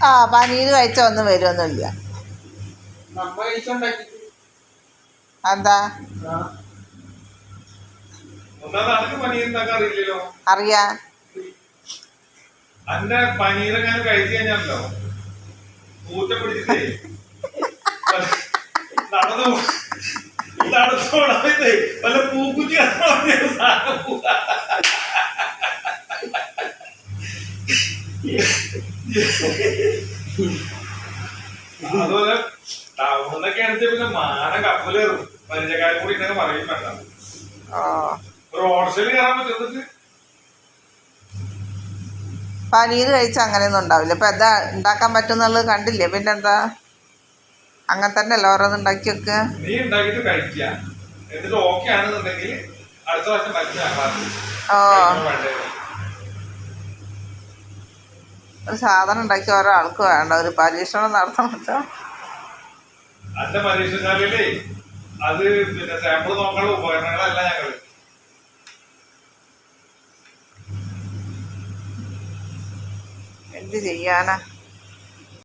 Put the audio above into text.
ആ പനീര് കഴിച്ച ഒന്നും വരുമൊന്നുമില്ല. എന്താ അറിയാ അന്റെ പനീരെങ്ങനെ കഴിച്ചു കഴിഞ്ഞാലോ പൂച്ച പിടിച്ചിട്ടേ നടന്നോടേ വല്ല പൂക്കുറ്റി അതുപോലെ ടൗണിന്നൊക്കെ ആണെന്ന് പിന്നെ മാന കപ്പലേറും പരിചയക്കാരും കൂടി ഇങ്ങനെ പറയും വേണ്ട. ഒരു ഓട്ടോയിൽ കയറാൻ പറ്റുന്നത് പനീര് കഴിച്ച അങ്ങനെയൊന്നും ഉണ്ടാവില്ല. ഇപ്പൊ എന്താ ഉണ്ടാക്കാൻ പറ്റുന്നുള്ളത് കണ്ടില്ലേ? പിന്നെന്താ അങ്ങനെ തന്നെ അല്ല ഓരോന്ന് ഉണ്ടാക്കി വെക്കുക. നീ ഉണ്ടാക്കിട്ട് കഴിക്കുക, എന്നിട്ട് ഓക്കെ ആണെന്നുണ്ടെങ്കിൽ അടുത്ത പ്രാവശ്യം ഒരു സാധനം ഉണ്ടാക്കി ഓരോ ആൾക്ക് വേണ്ട, ഒരു പരീക്ഷണം നടത്താൻ പറ്റാ. അന്റെ പരീക്ഷശാലയിലേ അത് പിന്നെ സാമ്പിൾ നോക്കാനുള്ള ഉപകരണങ്ങളല്ല ഞങ്ങള്. എന്ത് ചെയ്യാനാ.